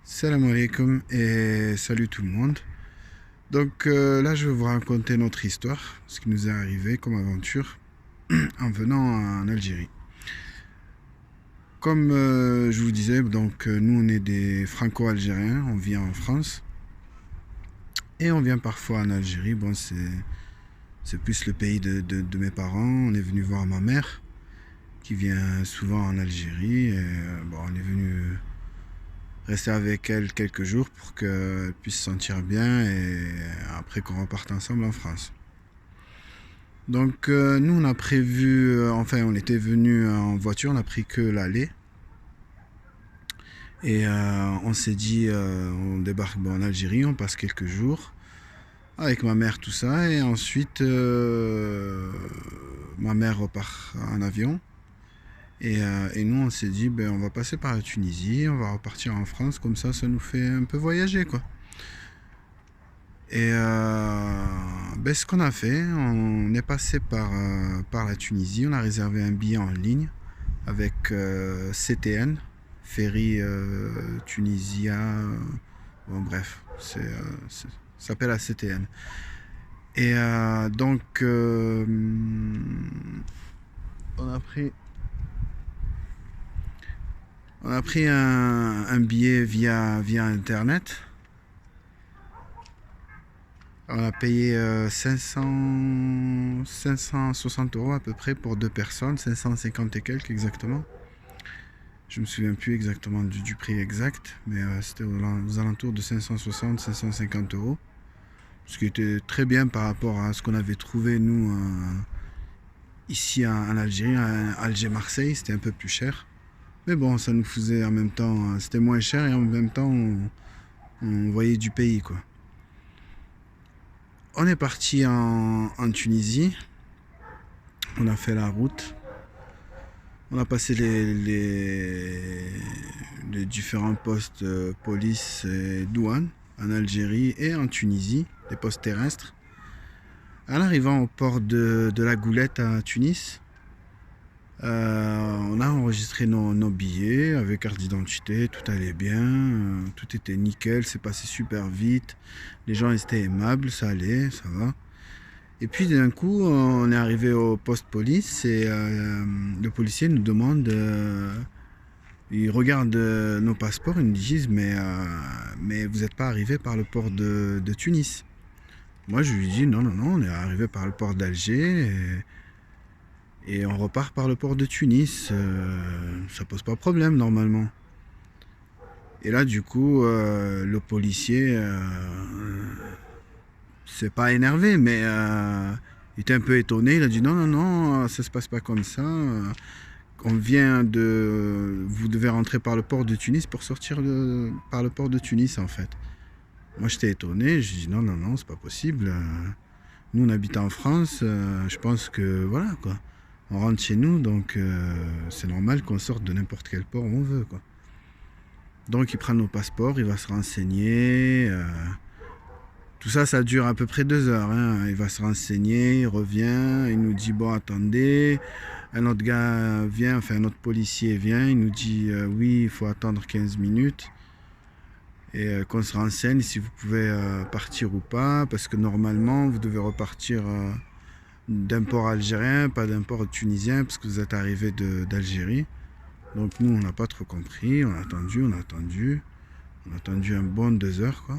Salam alaikum et salut tout le monde. Là, je vais vous raconter notre histoire, ce qui nous est arrivé comme aventure en venant en Algérie. Comme je vous disais, nous on est des franco-algériens, on vit en France et on vient parfois en Algérie. Bon, c'est plus le pays de mes parents. On est venu voir ma mère qui vient souvent en Algérie et on est venu rester avec elle quelques jours pour qu'elle puisse se sentir bien et après qu'on reparte ensemble en France. Nous on a prévu, on était venu en voiture, on a pris que l'aller et on s'est dit on débarque en Algérie, on passe quelques jours avec ma mère tout ça et ensuite ma mère repart en avion. Et nous, on s'est dit, on va passer par la Tunisie, on va repartir en France, comme ça nous fait un peu voyager, quoi. Et ce qu'on a fait, on est passé par la Tunisie, on a réservé un billet en ligne avec CTN, Ferry Tunisia, bon bref, ça s'appelle la CTN. Et on a pris un billet via Internet. On a payé 560 euros à peu près pour deux personnes, 550 et quelques exactement. Je me souviens plus exactement du prix exact, mais c'était aux alentours de 560-550 euros. Ce qui était très bien par rapport à ce qu'on avait trouvé nous ici en Algérie, à Alger-Marseille, c'était un peu plus cher. Mais bon, ça nous faisait en même temps, c'était moins cher et en même temps, on voyait du pays, quoi. On est parti en Tunisie, on a fait la route, on a passé les différents postes police et douane en Algérie et en Tunisie, les postes terrestres. En arrivant au port de la Goulette à Tunis, on a enregistré nos billets avec carte d'identité, tout allait bien, tout était nickel, c'est passé super vite, les gens étaient aimables, ça allait, ça va. Et puis d'un coup, on est arrivé au poste police et le policier nous demande, il regarde nos passeports, ils nous disent mais vous n'êtes pas arrivé par le port de Tunis. Moi je lui dis non, on est arrivé par le port d'Alger. Et on repart par le port de Tunis, ça pose pas problème normalement. Et là du coup, le policier s'est pas énervé, mais il était un peu étonné. Il a dit non, ça se passe pas comme ça. Vous devez rentrer par le port de Tunis pour sortir par le port de Tunis en fait. Moi j'étais étonné, je dis non, c'est pas possible. Nous on habite en France, je pense que voilà quoi. On rentre chez nous, donc c'est normal qu'on sorte de n'importe quel port où on veut, quoi. Donc il prend nos passeports, il va se renseigner. Tout ça, ça dure à peu près 2 heures, hein. Il va se renseigner, il revient, il nous dit bon attendez. Un autre gars vient, enfin un autre policier vient, il nous dit oui, il faut attendre 15 minutes. Et qu'on se renseigne si vous pouvez partir ou pas, parce que normalement vous devez repartir d'un port algérien, pas d'un port tunisien, parce que vous êtes arrivé d'Algérie. Donc nous, on n'a pas trop compris, on a attendu un bon 2 heures, quoi.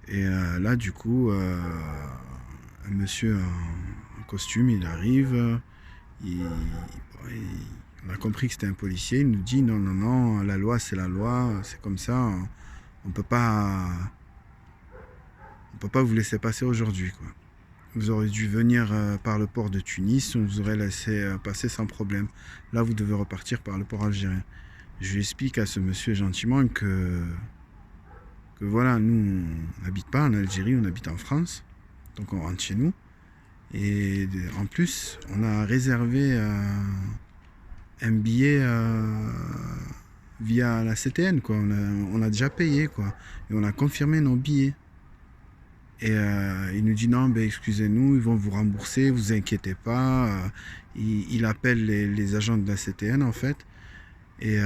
Et là, du coup, un monsieur en costume, il arrive, on a compris que c'était un policier, il nous dit non, la loi c'est la loi, c'est comme ça, on peut pas vous laisser passer aujourd'hui, quoi. Vous aurez dû venir par le port de Tunis, on vous aurait laissé passer sans problème. Là, vous devez repartir par le port algérien. Je lui explique à ce monsieur gentiment que voilà, nous, on n'habite pas en Algérie, on habite en France. Donc on rentre chez nous. Et en plus, on a réservé un billet via la CTN, quoi. On a déjà payé, quoi. Et on a confirmé nos billets. Et il nous dit non, excusez-nous, ils vont vous rembourser, vous inquiétez pas. Il appelle les agents de la CTN en fait. Et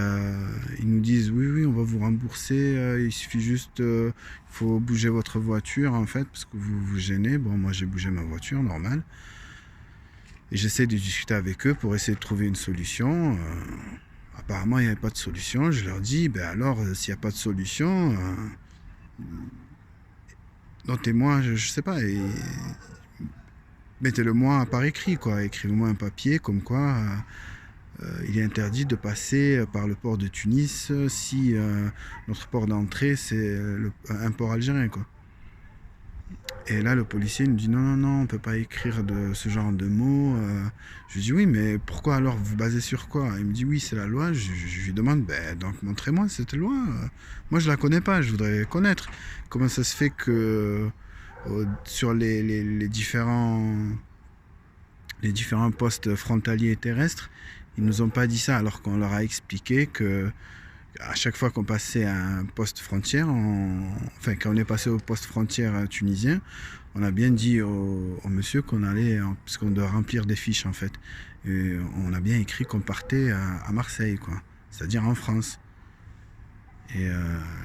ils nous disent oui, oui, on va vous rembourser, il suffit juste, il faut bouger votre voiture en fait, parce que vous vous gênez. Bon, moi j'ai bougé ma voiture, normal. Et j'essaie de discuter avec eux pour essayer de trouver une solution. Apparemment, il n'y avait pas de solution. Je leur dis, ben alors, s'il n'y a pas de solution, notez-moi, je sais pas, et mettez-le-moi par écrit, quoi. Écrivez-moi un papier comme quoi il est interdit de passer par le port de Tunis si notre port d'entrée c'est un port algérien, quoi. Et là, le policier nous dit non, non, non, on ne peut pas écrire de ce genre de mots. Je lui dis oui, mais pourquoi alors, vous basez sur quoi? Il me dit oui, c'est la loi. Je lui demande, ben, donc montrez-moi cette loi. Moi, je la connais pas, je voudrais connaître. Comment ça se fait que sur les différents postes frontaliers et terrestres, ils nous ont pas dit ça, alors qu'on leur a expliqué que à chaque fois qu'on passait à un poste frontière, enfin quand on est passé au poste frontière tunisien, on a bien dit au monsieur qu'on allait, parce qu'on doit remplir des fiches en fait, et on a bien écrit qu'on partait à Marseille, quoi, c'est-à-dire en France. Et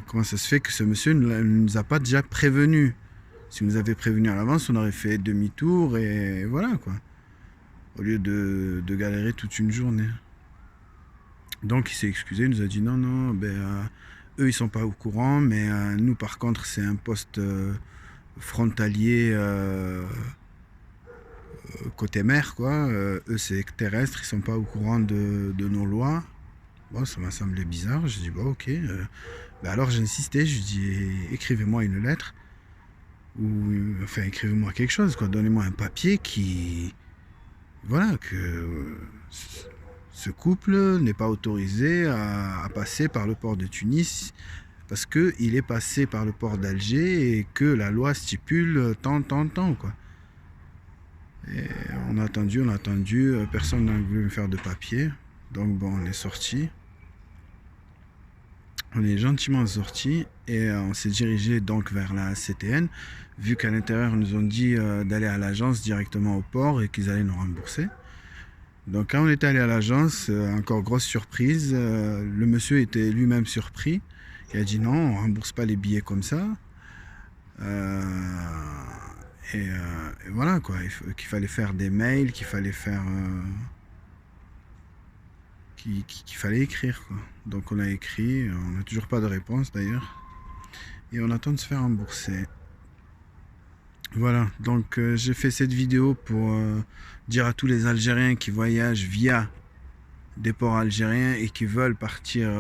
comment ça se fait que ce monsieur ne nous a pas déjà prévenu? Si nous avait prévenu à l'avance, on aurait fait demi-tour et voilà, quoi, au lieu de galérer toute une journée. Donc il s'est excusé, il nous a dit non, non, ben, eux ils sont pas au courant, mais nous par contre c'est un poste frontalier côté mer, quoi. Eux c'est terrestre, ils sont pas au courant de nos lois. Bon, ça m'a semblé bizarre, j'ai dit bon, ok. Ben alors j'ai insisté, je lui dis écrivez-moi une lettre, ou enfin écrivez-moi quelque chose, quoi. Donnez-moi un papier qui, voilà, que ce couple n'est pas autorisé à passer par le port de Tunis parce qu'il est passé par le port d'Alger et que la loi stipule tant, quoi. Et on a attendu, personne n'a voulu me faire de papier. Donc bon, on est sorti. On est gentiment sorti et on s'est dirigé donc vers la CTN, vu qu'à l'intérieur ils nous ont dit d'aller à l'agence directement au port et qu'ils allaient nous rembourser. Donc quand on est allé à l'agence, encore grosse surprise, le monsieur était lui-même surpris. Il a dit non, on ne rembourse pas les billets comme ça. Et voilà, quoi, qu'il fallait faire des mails, qu'il fallait faire... qu'il fallait écrire, quoi. Donc on a écrit, on n'a toujours pas de réponse d'ailleurs. Et on attend de se faire rembourser. Voilà, donc j'ai fait cette vidéo pour dire à tous les Algériens qui voyagent via des ports algériens et qui veulent partir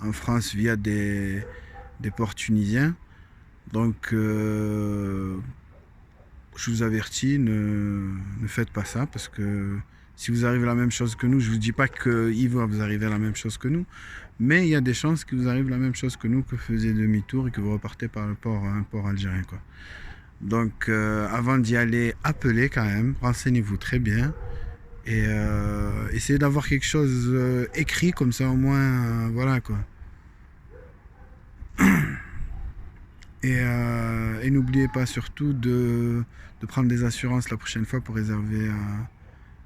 en France via des ports tunisiens. Donc je vous avertis, ne faites pas ça, parce que si vous arrivez à la même chose que nous, je ne vous dis pas qu'il va vous arriver à la même chose que nous, mais il y a des chances qu'il vous arrive la même chose que nous, que vous faisiez demi-tour et que vous repartez par un port algérien, quoi. Donc avant d'y aller, appelez quand même, renseignez-vous très bien et essayez d'avoir quelque chose écrit, comme ça au moins, voilà, quoi. Et n'oubliez pas surtout de prendre des assurances la prochaine fois pour réserver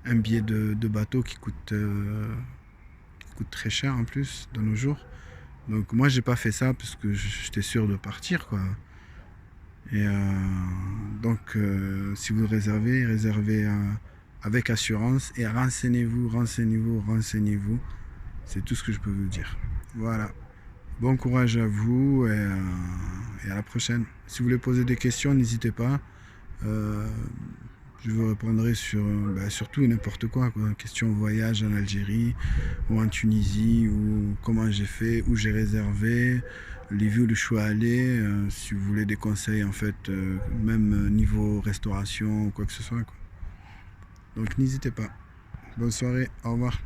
un billet de bateau qui coûte très cher en plus de nos jours. Donc moi j'ai pas fait ça parce que j'étais sûr de partir, quoi. Et donc si vous réservez avec assurance et renseignez-vous. C'est tout ce que je peux vous dire. Voilà. Bon courage à vous et à la prochaine. Si vous voulez poser des questions, n'hésitez pas. Je vous répondrai sur tout et n'importe quoi, quoi. Question voyage en Algérie ou en Tunisie, ou comment j'ai fait, où j'ai réservé, les villes où je suis allé, si vous voulez des conseils en fait, même niveau restauration ou quoi que ce soit, quoi. Donc n'hésitez pas. Bonne soirée, au revoir.